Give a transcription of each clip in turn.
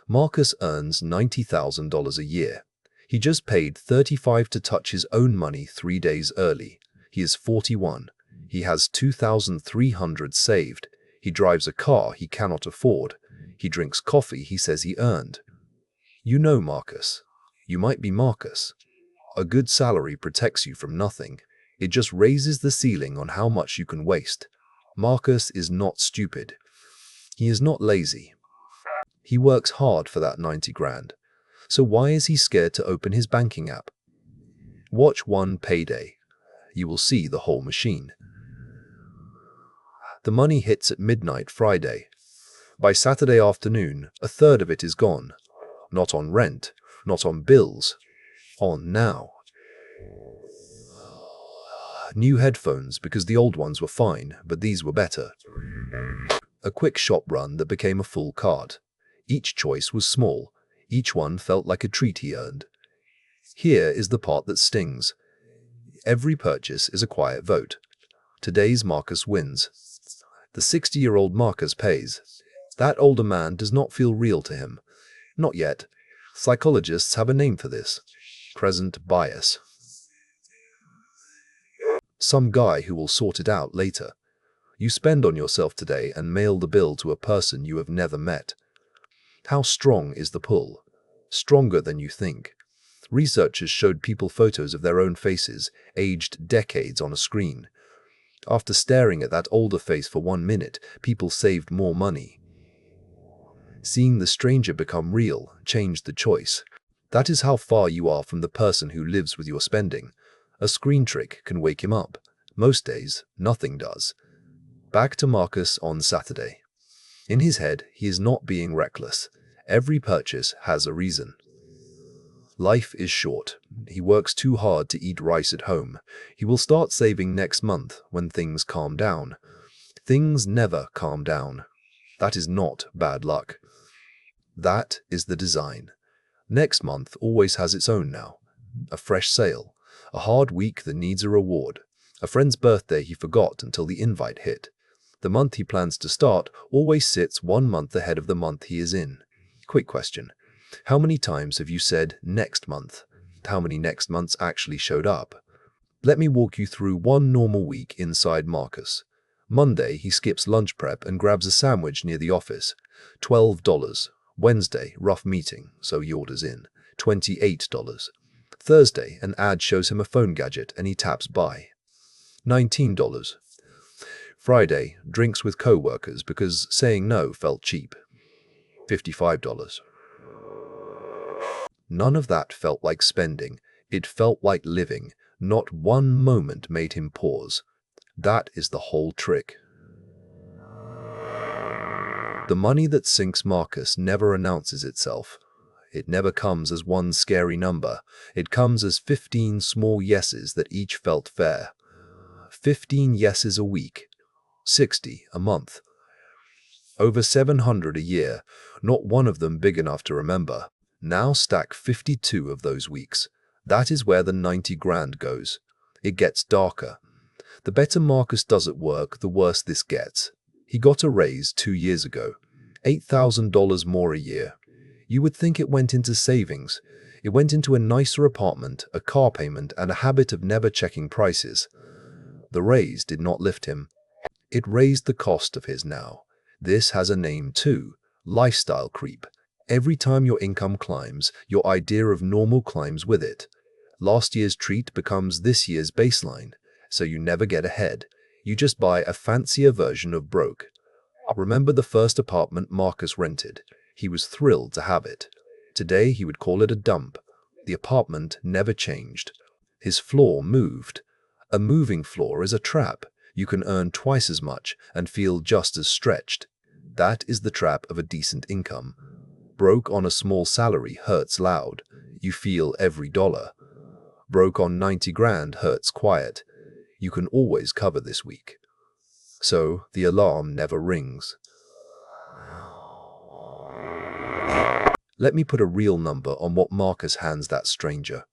Marcus earns $90,000 a year. He just paid $35 to touch his own money 3 days early. He is 41. He has $2,300 saved. He drives a car he cannot afford. He drinks coffee he says he earned. You know Marcus. You might be Marcus. A good salary protects you from nothing. It just raises the ceiling on how much you can waste. Marcus is not stupid. He is not lazy. He works hard for that 90 grand. So why is he scared to open his banking app? Watch one payday. You will see the whole machine. The money hits at midnight Friday. By Saturday afternoon, a third of it is gone. Not on rent, not on bills, on now. New headphones because the old ones were fine, but these were better. A quick shop run that became a full cart. Each choice was small. Each one felt like a treat he earned. Here is the part that stings. Every purchase is a quiet vote. Today's Marcus wins. The 60-year-old Marcus pays. That older man does not feel real to him. Not yet. Psychologists have a name for this. Present bias. Some guy who will sort it out later. You spend on yourself today and mail the bill to a person you have never met. How strong is the pull? Stronger than you think. Researchers showed people photos of their own faces, aged decades on a screen. After staring at that older face for 1 minute, people saved more money. Seeing the stranger become real changed the choice. That is how far you are from the person who lives with your spending. A screen trick can wake him up. Most days, nothing does. Back to Marcus on Saturday. In his head, he is not being reckless. Every purchase has a reason. Life is short. He works too hard to eat rice at home. He will start saving next month when things calm down. Things never calm down. That is not bad luck. That is the design. Next month always has its own now. A fresh sale. A hard week that needs a reward. A friend's birthday he forgot until the invite hit. The month he plans to start always sits 1 month ahead of the month he is in. Quick question. How many times have you said next month? How many next months actually showed up? Let me walk you through one normal week inside Marcus. Monday, he skips lunch prep and grabs a sandwich near the office. $12. Wednesday, rough meeting, so he orders in. $28. Thursday, an ad shows him a phone gadget and he taps buy. $19. Friday, drinks with co-workers because saying no felt cheap. $55. None of that felt like spending. It felt like living. Not one moment made him pause. That is the whole trick. The money that sinks Marcus never announces itself. It never comes as one scary number. It comes as 15 small yeses that each felt fair. 15 yeses a week. 60 a month. Over 700 a year, not one of them big enough to remember. Now stack 52 of those weeks. That is where the 90 grand goes. It gets darker. The better Marcus does at work, the worse this gets. He got a raise 2 years ago. $8,000 more a year. You would think it went into savings. It went into a nicer apartment, a car payment, and a habit of never checking prices. The raise did not lift him. It raised the cost of his now. This has a name too. Lifestyle creep. Every time your income climbs, your idea of normal climbs with it. Last year's treat becomes this year's baseline, so you never get ahead. You just buy a fancier version of broke. Remember the first apartment Marcus rented? He was thrilled to have it. Today he would call it a dump. The apartment never changed. His floor moved. A moving floor is a trap. You can earn twice as much and feel just as stretched. That is the trap of a decent income. Broke on a small salary hurts loud. You feel every dollar. Broke on 90 grand hurts quiet. You can always cover this week. So the alarm never rings. Let me put a real number on what Marcus hands that stranger.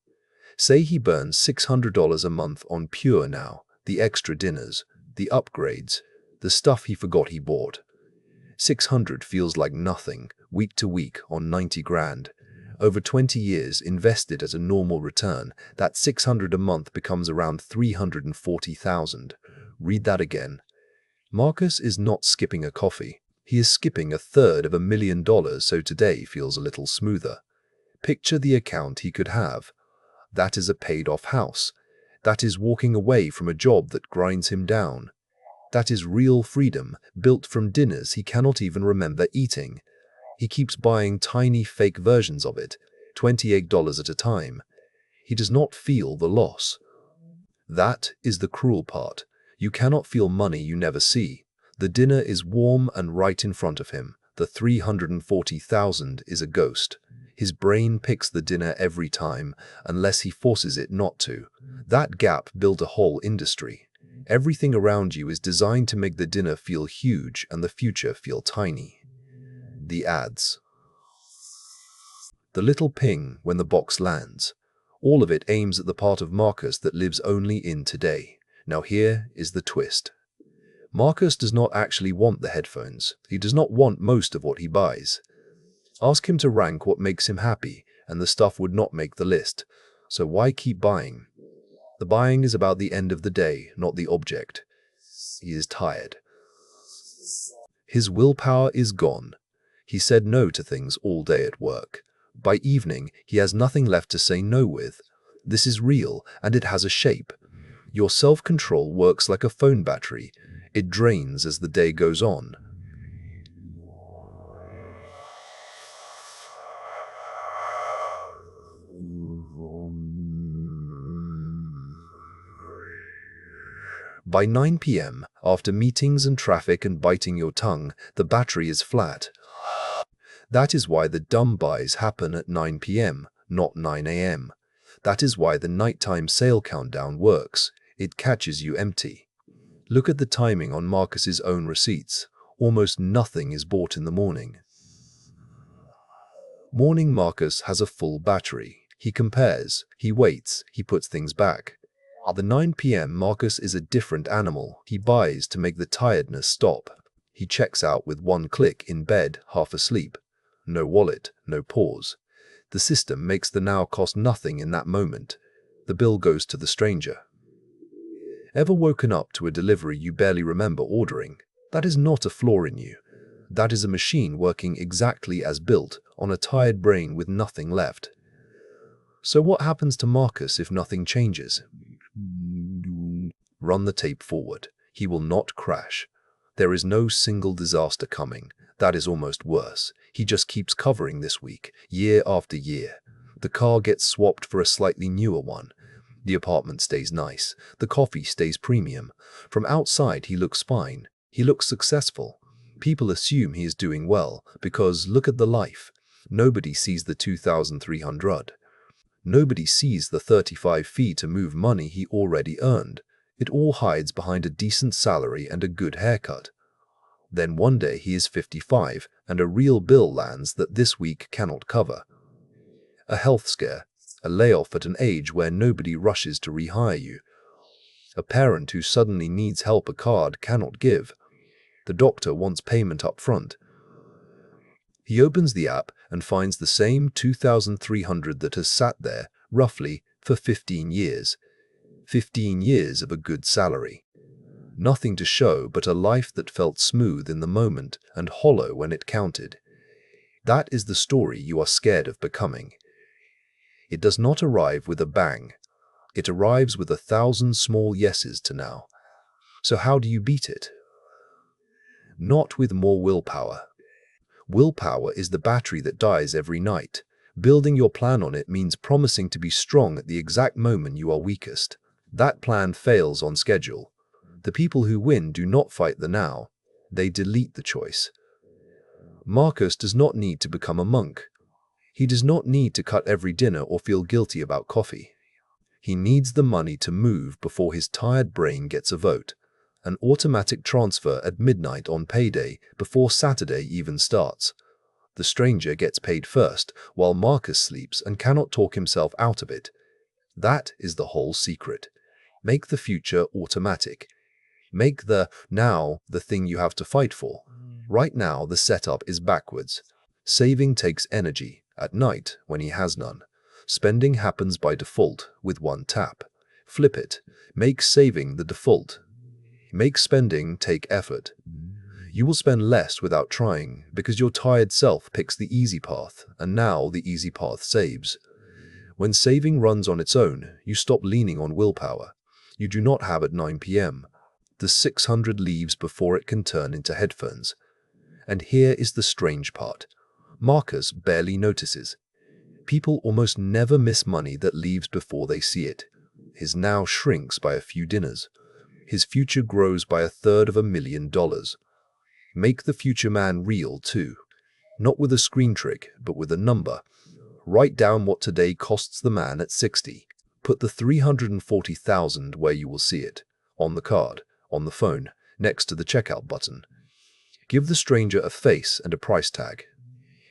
Say he burns $600 a month on pure now, the extra dinners, the upgrades, the stuff he forgot he bought. 600 feels like nothing. week to week on 90 grand. Over 20 years invested at a normal return, that 600 a month becomes around 340,000. Read that again. Marcus is not skipping a coffee. He is skipping a third of $1 million, so today feels a little smoother. Picture the account he could have. That is a paid-off house. That is walking away from a job that grinds him down. That is real freedom, built from dinners he cannot even remember eating. He keeps buying tiny fake versions of it, $28 at a time. He does not feel the loss. That is the cruel part. You cannot feel money you never see. The dinner is warm and right in front of him. The 340,000 is a ghost. His brain picks the dinner every time, unless he forces it not to. That gap built a whole industry. Everything around you is designed to make the dinner feel huge and the future feel tiny. The ads. The little ping when the box lands. All of it aims at the part of Marcus that lives only in today. Now here is the twist. Marcus does not actually want the headphones. He does not want most of what he buys. Ask him to rank what makes him happy, and the stuff would not make the list. So why keep buying? The buying is about the end of the day, not the object. He is tired. His willpower is gone. He said no to things all day at work. By evening, he has nothing left to say no with. This is real, and it has a shape. Your self-control works like a phone battery. It drains as the day goes on. By 9 p.m., after meetings and traffic and biting your tongue, the battery is flat. That is why the dumb buys happen at 9 p.m., not 9 a.m. That is why the nighttime sale countdown works. It catches you empty. Look at the timing on Marcus's own receipts. Almost nothing is bought in the morning. Morning Marcus has a full battery. He compares, he waits, he puts things back. At the 9 p.m. Marcus is a different animal. He buys to make the tiredness stop. He checks out with one click in bed, half asleep. No wallet, no pause. The system makes the now cost nothing in that moment. The bill goes to the stranger. Ever woken up to a delivery you barely remember ordering? That is not a flaw in you. That is a machine working exactly as built, on a tired brain with nothing left. So what happens to Marcus if nothing changes? Run the tape forward. He will not crash. There is no single disaster coming. That is almost worse. He just keeps covering this week, year after year. The car gets swapped for a slightly newer one. The apartment stays nice. The coffee stays premium. From outside he looks fine. He looks successful. People assume he is doing well because look at the life. Nobody sees the 2,300. Nobody sees the 35 fee to move money he already earned. It all hides behind a decent salary and a good haircut. Then one day he is 55 and a real bill lands that this week cannot cover. A health scare, a layoff at an age where nobody rushes to rehire you. A parent who suddenly needs help a card cannot give. The doctor wants payment up front. He opens the app and finds the same 2,300 that has sat there, roughly, for 15 years. 15 years of a good salary. Nothing to show but a life that felt smooth in the moment and hollow when it counted. That is the story you are scared of becoming. It does not arrive with a bang. It arrives with 1,000 small yeses to now. So how do you beat it? Not with more willpower. Willpower is the battery that dies every night. Building your plan on it means promising to be strong at the exact moment you are weakest. That plan fails on schedule. The people who win do not fight the now. They delete the choice. Marcus does not need to become a monk. He does not need to cut every dinner or feel guilty about coffee. He needs the money to move before his tired brain gets a vote. An automatic transfer at midnight on payday before Saturday even starts. The stranger gets paid first, while Marcus sleeps and cannot talk himself out of it. That is the whole secret. Make the future automatic. Make the now the thing you have to fight for. Right now the setup is backwards. Saving takes energy at night when he has none. Spending happens by default with one tap. Flip it. Make saving the default. Make spending take effort. You will spend less without trying because your tired self picks the easy path, and now the easy path saves. When saving runs on its own, you stop leaning on willpower. You do not have at 9 p.m. The 600 leaves before it can turn into headphones. And here is the strange part. Marcus barely notices. People almost never miss money that leaves before they see it. His now shrinks by a few dinners. His future grows by $1/3 million. Make the future man real too. Not with a screen trick, but with a number. Write down what today costs the man at 60. Put the 340,000 where you will see it. On the card, on the phone, next to the checkout button. Give the stranger a face and a price tag.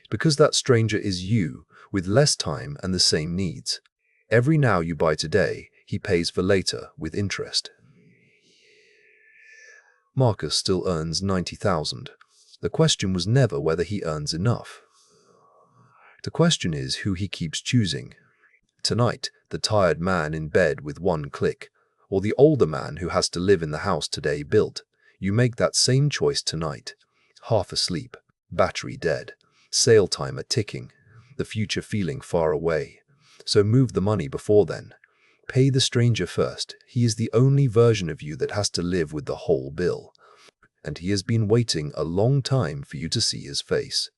Because that stranger is you, with less time and the same needs. Every now you buy today, he pays for later with interest. Marcus still earns 90,000. The question was never whether he earns enough. The question is who he keeps choosing. Tonight, the tired man in bed with one click, or the older man who has to live in the house today built. You make that same choice tonight. Half asleep, battery dead, sale timer ticking, the future feeling far away. So move the money before then. Pay the stranger first. He is the only version of you that has to live with the whole bill. And he has been waiting a long time for you to see his face.